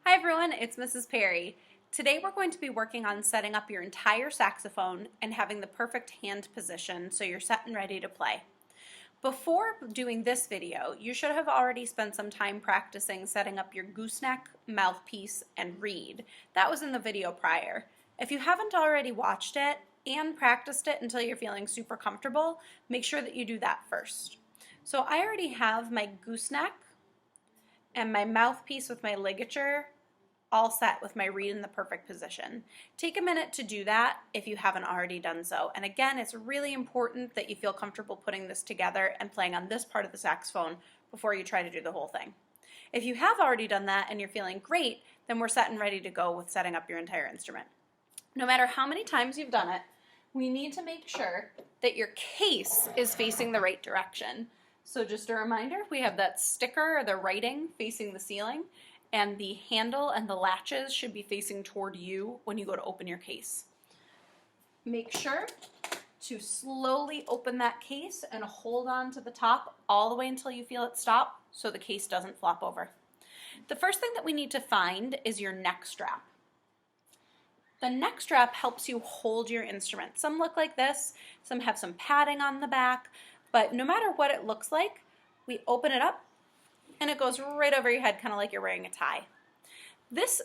Hi everyone, it's Mrs. Perry. Today we're going to be working on setting up your entire saxophone and having the perfect hand position so you're set and ready to play. Before doing this video, you should have already spent some time practicing setting up your gooseneck, mouthpiece, and reed. That was in the video prior. If you haven't already watched it and practiced it until you're feeling super comfortable, make sure that you do that first. So I already have my gooseneck and my mouthpiece with my ligature all set with my reed in the perfect position. Take a minute to do that if you haven't already done so. And again, it's really important that you feel comfortable putting this together and playing on this part of the saxophone before you try to do the whole thing. If you have already done that and you're feeling great, then we're set and ready to go with setting up your entire instrument. No matter how many times you've done it, we need to make sure that your case is facing the right direction. So just a reminder, we have that sticker or the writing facing the ceiling, and the handle and the latches should be facing toward you when you go to open your case. Make sure to slowly open that case and hold on to the top all the way until you feel it stop so the case doesn't flop over. The first thing that we need to find is your neck strap. The neck strap helps you hold your instrument. Some look like this, some have some padding on the back, but no matter what it looks like, we open it up and it goes right over your head, kind of like you're wearing a tie. This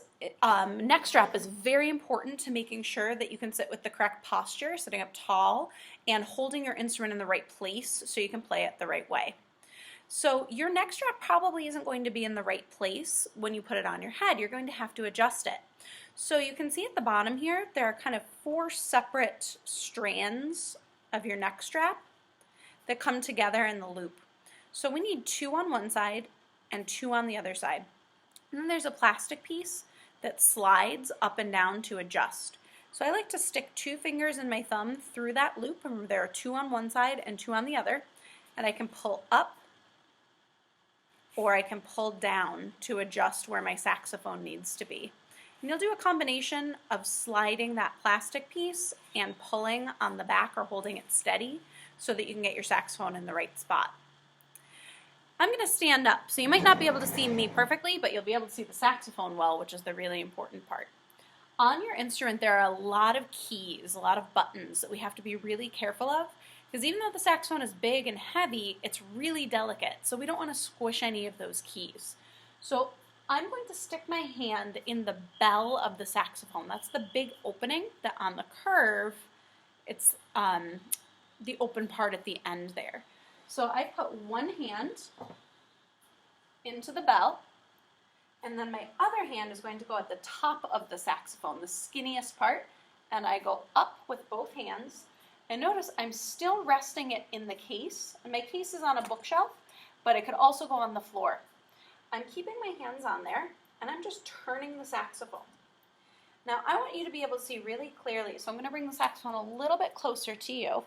neck strap is very important to making sure that you can sit with the correct posture, sitting up tall, and holding your instrument in the right place so you can play it the right way. So your neck strap probably isn't going to be in the right place when you put it on your head. You're going to have to adjust it. So you can see at the bottom here, there are kind of 4 separate strands of your neck strap that come together in the loop. So we need 2 on one side and 2 on the other side. And then there's a plastic piece that slides up and down to adjust. So I like to stick 2 fingers and my thumb through that loop, and there are 2 on one side and 2 on the other, and I can pull up or I can pull down to adjust where my saxophone needs to be. And you'll do a combination of sliding that plastic piece and pulling on the back or holding it steady so that you can get your saxophone in the right spot. I'm going to stand up, so you might not be able to see me perfectly, but you'll be able to see the saxophone well, which is the really important part. On your instrument, there are a lot of keys, a lot of buttons that we have to be really careful of, because even though the saxophone is big and heavy, it's really delicate, so we don't want to squish any of those keys. So I'm going to stick my hand in the bell of the saxophone. That's the big opening that on the curve, it's the open part at the end there. So I put one hand into the bell, and then my other hand is going to go at the top of the saxophone, the skinniest part, and I go up with both hands. And notice I'm still resting it in the case, and my case is on a bookshelf, but it could also go on the floor. I'm keeping my hands on there, and I'm just turning the saxophone. Now I want you to be able to see really clearly, so I'm going to bring the saxophone a little bit closer to you.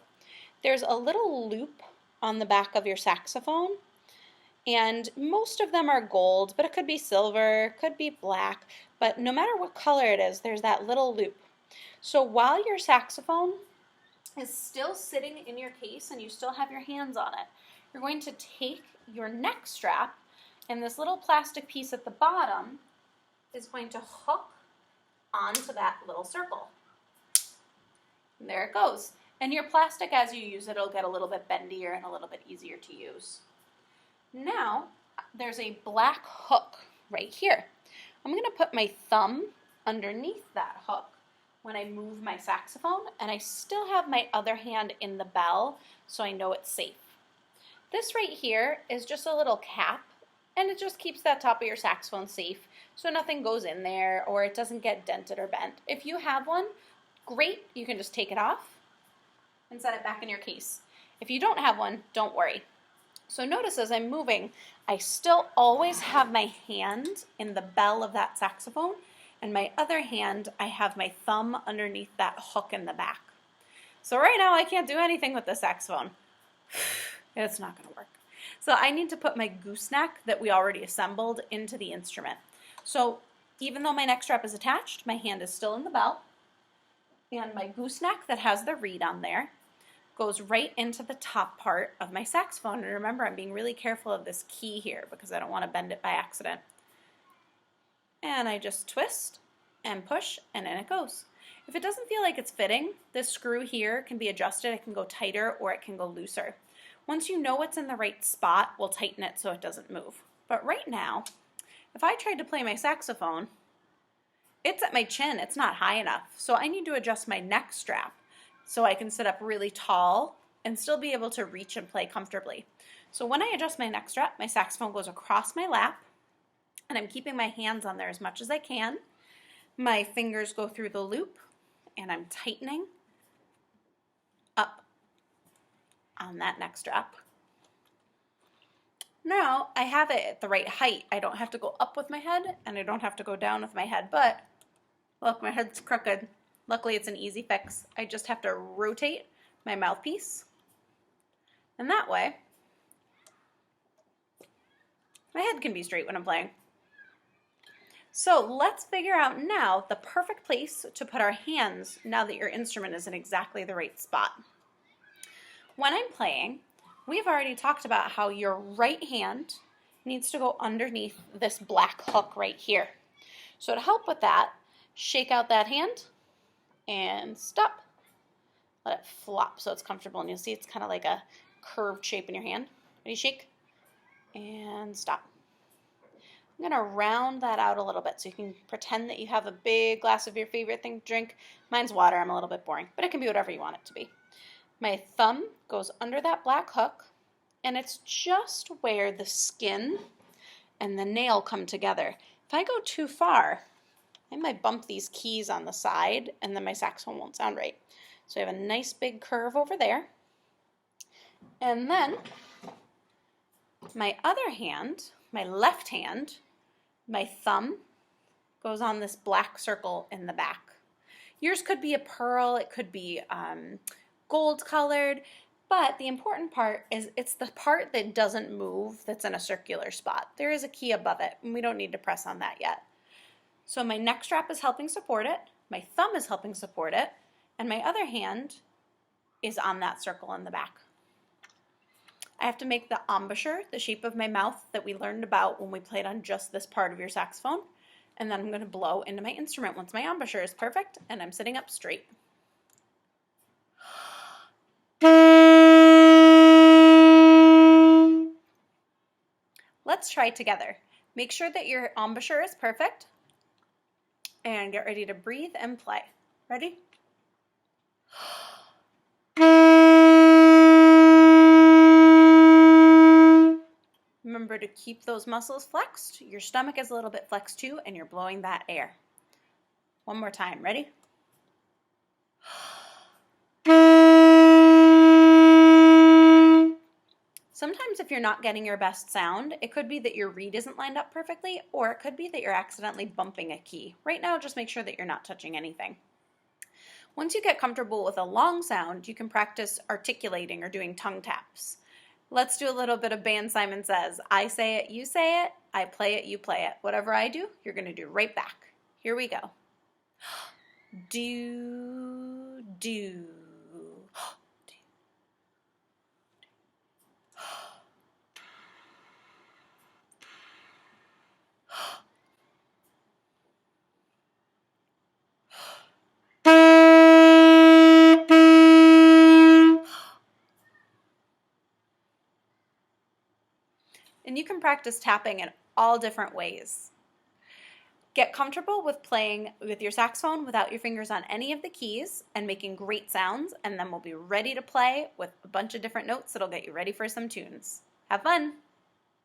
There's a little loop on the back of your saxophone, and most of them are gold, but it could be silver, could be black, but no matter what color it is, there's that little loop. So while your saxophone is still sitting in your case and you still have your hands on it, you're going to take your neck strap, and this little plastic piece at the bottom is going to hook onto that little circle. And there it goes. And your plastic, as you use it, will get a little bit bendier and a little bit easier to use. Now, there's a black hook right here. I'm going to put my thumb underneath that hook when I move my saxophone, and I still have my other hand in the bell, so I know it's safe. This right here is just a little cap, and it just keeps that top of your saxophone safe so nothing goes in there or it doesn't get dented or bent. If you have one, great, you can just take it off and set it back in your case. If you don't have one, don't worry. So notice as I'm moving, I still always have my hand in the bell of that saxophone, and my other hand, I have my thumb underneath that hook in the back. So right now I can't do anything with the saxophone. It's not going to work. So I need to put my gooseneck that we already assembled into the instrument. So even though my neck strap is attached, my hand is still in the bell, and my gooseneck that has the reed on there goes right into the top part of my saxophone. And remember, I'm being really careful of this key here because I don't want to bend it by accident. and I just twist and push, and in it goes. If it doesn't feel like it's fitting, this screw here can be adjusted. It can go tighter or it can go looser. Once you know it's in the right spot, we'll tighten it so it doesn't move. But right now, if I tried to play my saxophone, it's at my chin, it's not high enough. So I need to adjust my neck strap so I can sit up really tall and still be able to reach and play comfortably. So when I adjust my neck strap, my saxophone goes across my lap, and I'm keeping my hands on there as much as I can. My fingers go through the loop, and I'm tightening up on that neck strap. Now I have it at the right height. I don't have to go up with my head, and I don't have to go down with my head, but look, my head's crooked. Luckily, it's an easy fix. I just have to rotate my mouthpiece, and that way, my head can be straight when I'm playing. So let's figure out now the perfect place to put our hands now that your instrument is in exactly the right spot. When I'm playing, we've already talked about how your right hand needs to go underneath this black hook right here. So to help with that, shake out that hand and stop. Let it flop so it's comfortable, and you'll see it's kind of like a curved shape in your hand. Ready, shake, and stop. I'm going to round that out a little bit so you can pretend that you have a big glass of your favorite thing to drink. Mine's water. I'm a little bit boring, but it can be whatever you want it to be. My thumb goes under that black hook, and it's just where the skin and the nail come together. If I go too far, I might bump these keys on the side, and then my saxophone won't sound right. So I have a nice big curve over there. And then my other hand, my left hand, my thumb goes on this black circle in the back. Yours could be a pearl, it could be gold colored, but the important part is it's the part that doesn't move that's in a circular spot. There is a key above it, and we don't need to press on that yet. So my neck strap is helping support it, my thumb is helping support it, and my other hand is on that circle in the back. I have to make the embouchure, the shape of my mouth that we learned about when we played on just this part of your saxophone, and then I'm going to blow into my instrument once my embouchure is perfect and I'm sitting up straight. Let's try together. Make sure that your embouchure is perfect and get ready to breathe and play. Ready? Remember to keep those muscles flexed. Your stomach is a little bit flexed too, and you're blowing that air. One more time. Ready? Sometimes if you're not getting your best sound, it could be that your reed isn't lined up perfectly, or it could be that you're accidentally bumping a key. Right now, just make sure that you're not touching anything. Once you get comfortable with a long sound, you can practice articulating or doing tongue taps. Let's do a little bit of Band Simon Says. I say it, you say it. I play it, you play it. Whatever I do, you're going to do right back. Here we go. Do, do. And you can practice tapping in all different ways. Get comfortable with playing with your saxophone without your fingers on any of the keys and making great sounds, and then we'll be ready to play with a bunch of different notes that'll get you ready for some tunes. Have fun!